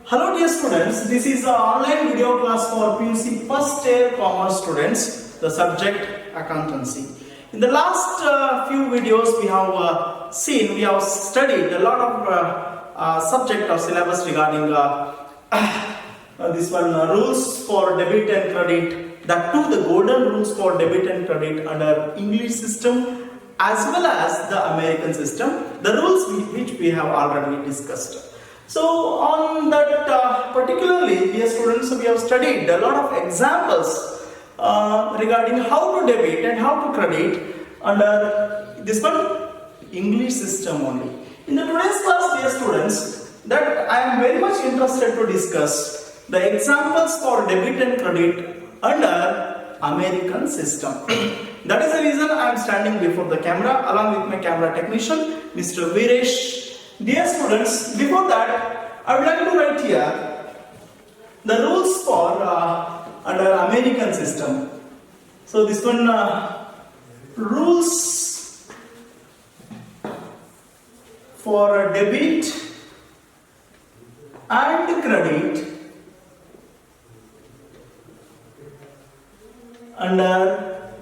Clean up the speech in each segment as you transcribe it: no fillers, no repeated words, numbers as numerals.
Hello dear students, this is an online video class for PUC first year commerce students, the subject accountancy. In the last few videos we have studied a lot of subject or syllabus regarding rules for debit and credit, that too the golden rules for debit and credit under English system as well as the American system, the rules which we have already discussed. So on that particularly, dear students, we have studied a lot of examples regarding how to debit and how to credit under this one English system only. In the today's class, dear students, that I am very much interested to discuss the examples for debit and credit under American system. That is the reason I am standing before the camera along with my camera technician, Mr. Viresh. Dear students, before that, I would like to write here the rules for under American system. So this one rules for debit and credit under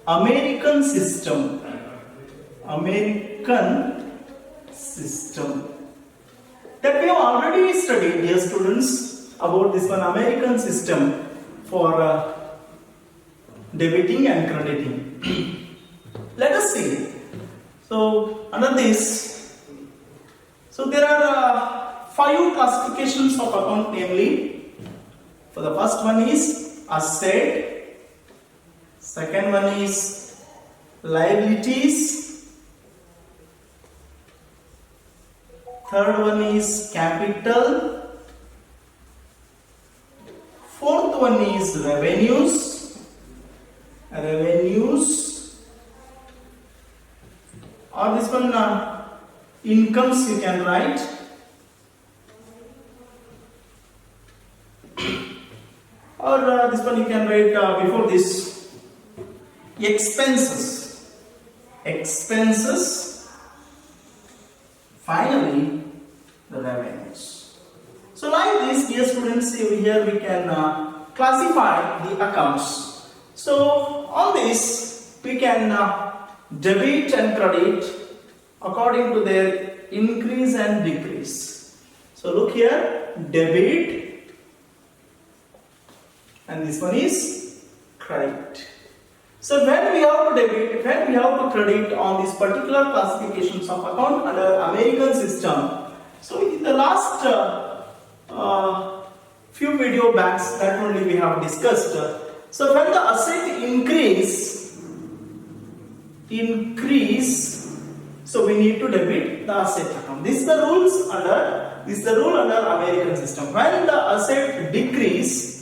American system. That we have already studied, dear students, about this one American system for debiting and crediting. Let us see. So under this, so there are 5 classifications of account, namely, for the first one is asset, second one is liabilities, third one is capital, fourth one is revenues, or this one incomes you can write, or this one you can write before this expenses, finally the revenues. So like this, dear students, here we can classify the accounts. So on this we can debit and credit according to their increase and decrease. So look here, debit, and this one is credit. So when we have to debit, when we have to credit on these particular classifications of account under American system. So in the last few video backs, that only we have discussed. So when the asset increase, so we need to debit the asset account. This is the rule under American system. When the asset decrease,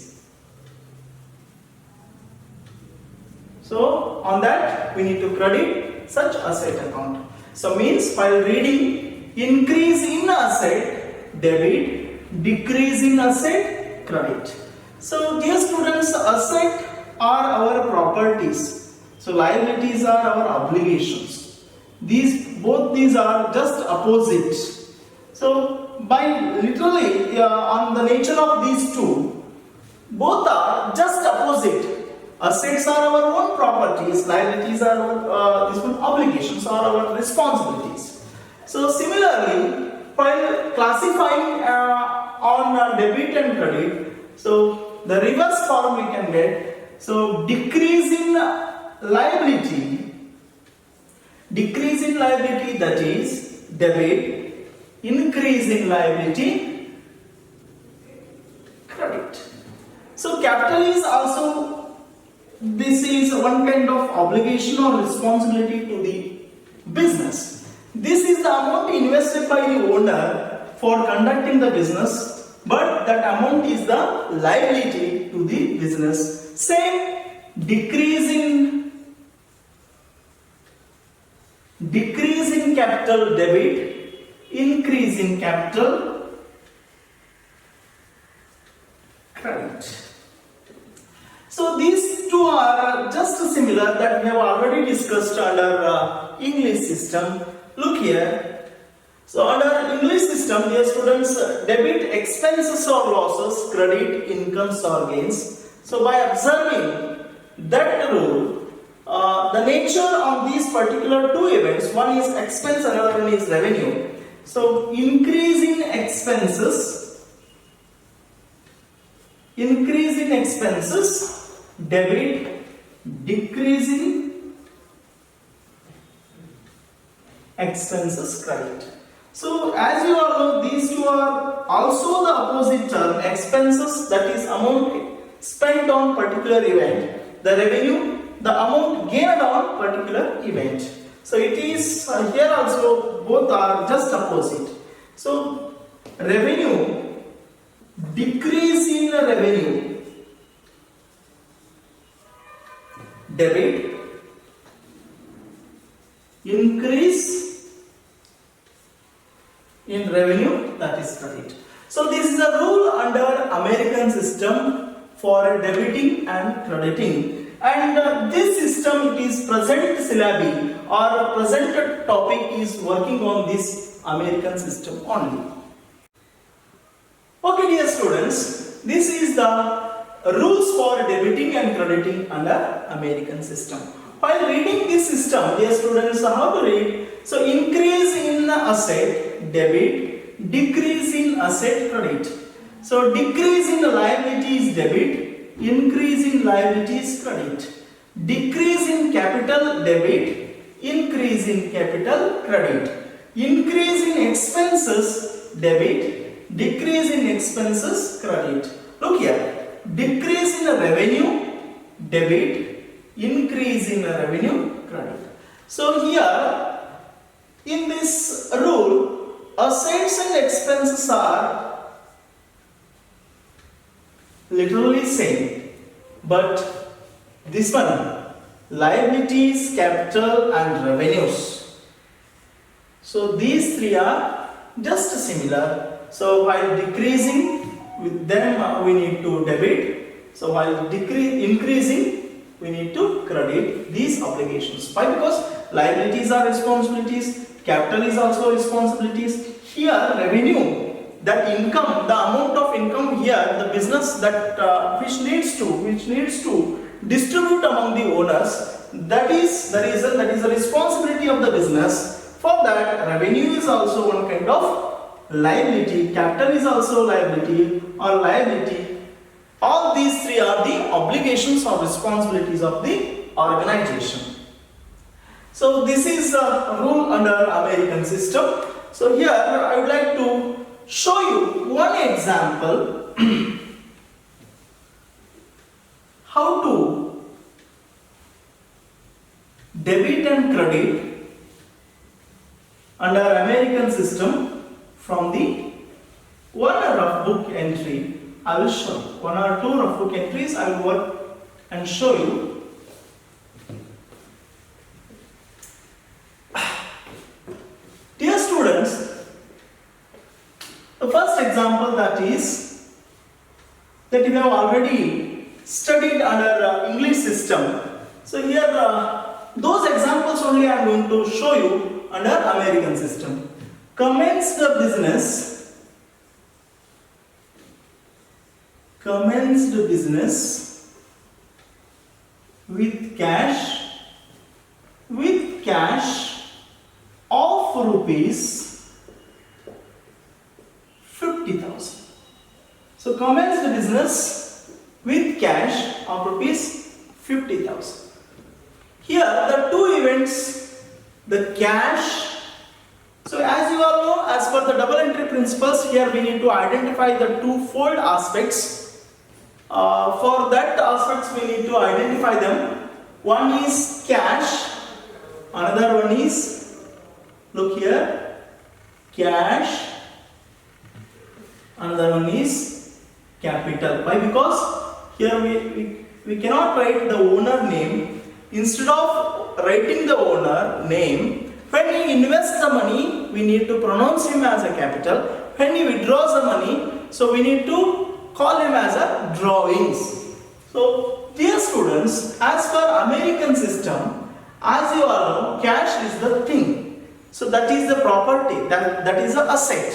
so on that we need to credit such asset account. So means while reading, increase in asset debit, decrease in asset credit. So dear students, asset are our properties. So liabilities are our obligations. Both these are just opposite. So by literally on the nature of these two, both are just opposite. Assets are our own properties, liabilities are our obligations are our responsibilities. So similarly, while classifying on debit and credit, so the reverse form we can get. So decrease in liability, that is debit, increase in liability, credit. So capital is also, this is one kind of obligation or responsibility to the business. This is the amount invested by the owner for conducting the business, but that amount is the liability to the business. Same, decrease in capital debit, increase in capital credit. So these two are just similar that we have already discussed under English system. Look here, So under English system, dear students, debit expenses or losses, credit incomes or gains. So by observing that rule, the nature of these particular two events, one is expense, another one is revenue. So increase in expenses, debit, decreasing expenses, credit. So as you all know, these two are also the opposite term. Expenses, that is amount spent on particular event. The revenue, the amount gained on particular event. So it is here also both are just opposite. So revenue, decrease in revenue, debit, increase in revenue, that is credit. So this is a rule under American system for debiting and crediting, and this system, it is present syllabi or present topic is working on this American system only. Okay dear students, this is the rules for debiting and crediting under American system. While reading this system, dear students, how to read? So increase in asset, debit, decrease in asset, credit. So decrease in liabilities, debit, increase in liabilities, credit. Decrease in capital, debit, increase in capital, credit. Increase in expenses, debit, decrease in expenses, credit. Look here, decrease in revenue, debit, increase in revenue, credit. So here in this rule, assets and expenses are literally same, but this one, liabilities, capital and revenues. So these three are just similar. So while decreasing, with them we need to debit. So while increasing, we need to credit these obligations. Why? Because liabilities are responsibilities, capital is also responsibilities. Here revenue, that income, the amount of income here, the business that which needs to distribute among the owners, that is the reason, that is the responsibility of the business. For that, revenue is also one kind of liability, capital is also liability or liability. All these three are the obligations or responsibilities of the organization. So this is a rule under American system. So here I would like to show you one example how to debit and credit under American system from the one rough book entry. I will show you one or two rough book entries. I will work and show you. Dear students, the first example that is that you have already studied under English system. So here those examples only I am going to show you under American system. Commence the business. Commenced business with cash of rupees 50,000. So commenced business with cash of rupees 50,000. Here the two events, the cash. So as you all know, as per the double entry principles, here we need to identify the twofold aspects. For that aspects we need to identify them. One is cash, another one is, look here, cash, another one is capital. Why? Because here we cannot write the owner name. Instead of writing the owner name, when he invests the money, we need to pronounce him as a capital. When he withdraws the money, so we need to call him as a drawings. So dear students, as per American system, as you all know, cash is the thing. So that is the property, that is the asset.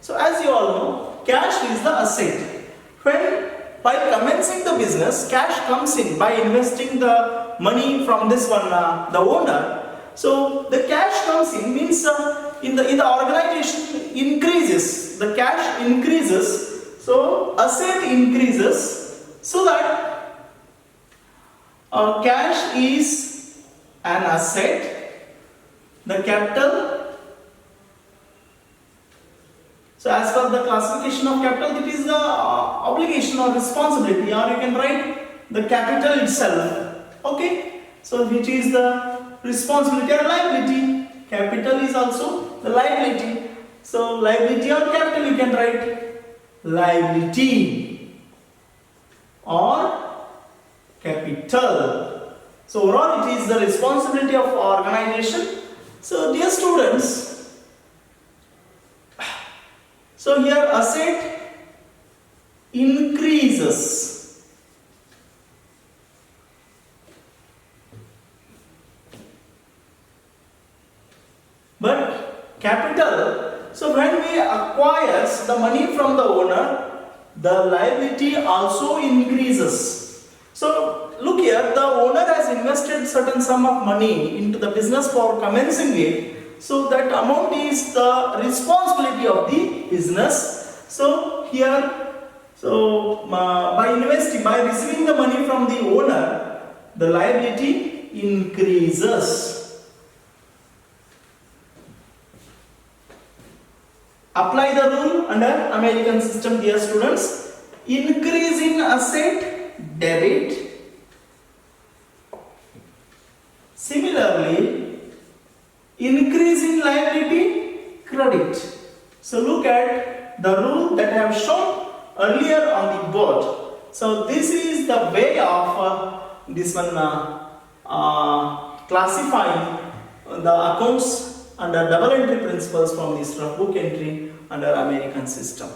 So as you all know, cash is the asset. When by commencing the business, cash comes in by investing the money from this one, the owner. So the cash comes in means in the organization increases, the cash increases, so asset increases, so that cash is an asset, the capital. So as per the classification of capital, it is the obligation or responsibility, or you can write the capital itself. Okay, so which is the responsibility or liability. Capital is also the liability. So liability or capital, you can write liability or capital. So overall it is the responsibility of organization. So dear students, so here asset increases, but capital, so when we acquires the money from the owner, the liability also increases. So look here, the owner has invested certain sum of money into the business for commencing it. So that amount is the responsibility of the business. So here, so by receiving the money from the owner, the liability increases. Apply the rule under American system, dear students. Increase in asset, debit. Similarly, increase in liability, credit. So look at the rule that I have shown earlier on the board. So this is the way of this one classifying the accounts under double entry principles from this book entry under American system.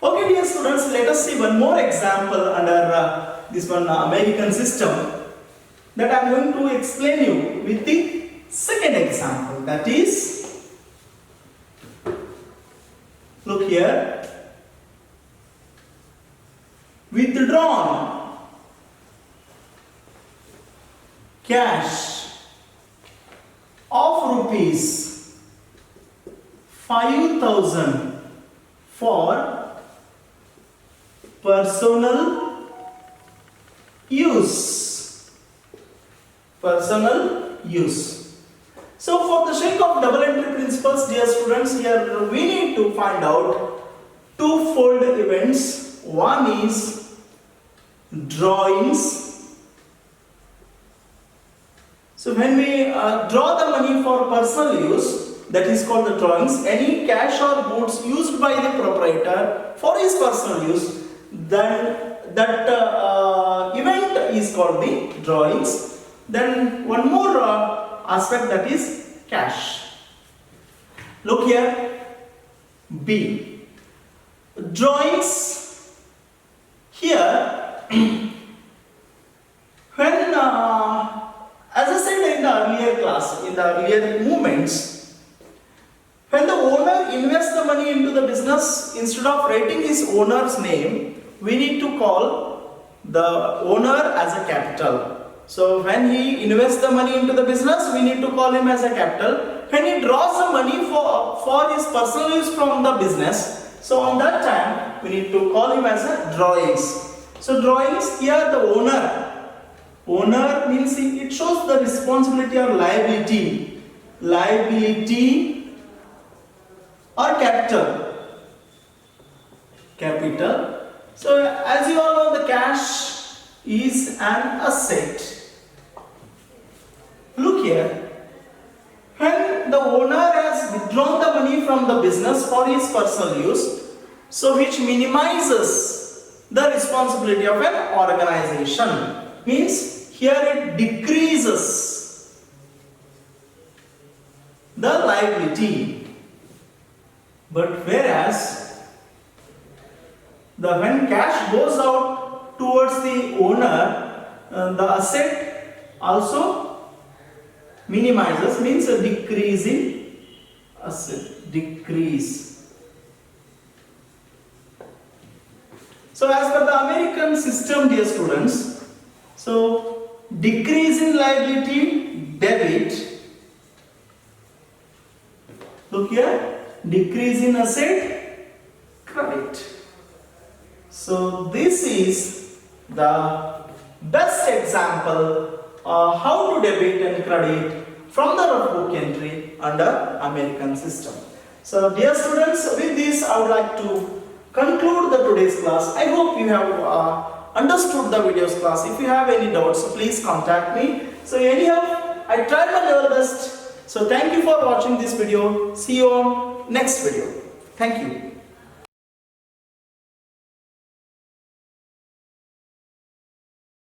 Okay dear students, let us see one more example under this one American system that I am going to explain you with the second example, that is, look here, withdrawn cash of rupees 5,000 for personal use. Personal use. So for the sake of double entry principles, dear students, here we need to find out twofold events. One is drawings. So when we draw the money for personal use, that is called the drawings. Any cash or goods used by the proprietor for his personal use, then that event is called the drawings. Then one more aspect, that is cash. Look here, B. Drawings. Here, when as I said in the earlier class, in the earlier movements, when the owner invests the money into the business, instead of writing his owner's name, we need to call the owner as a capital. So when he invests the money into the business, we need to call him as a capital. When he draws the money for his personal use from the business, so on that time we need to call him as a drawings. So drawings, here the owner. Owner means it shows the responsibility or liability. Liability or capital. Capital. So as you all know, the cash is an asset. Look here, when the owner has withdrawn the money from the business for his personal use, so which minimizes the responsibility of an organization, means here it decreases the liability. But whereas when cash goes out towards the owner, the asset also minimizes, means a decrease in asset, decrease. So as per the American system, dear students, so decrease in liability, debit. Look here, decrease in asset, credit. So this is the best example how to debit and credit from the notebook entry under American system. So dear students, with this I would like to conclude the today's class. I hope you have understood the videos class. If you have any doubts, please contact me. So anyhow, I tried my level best. So thank you for watching this video. See you on next video. Thank you.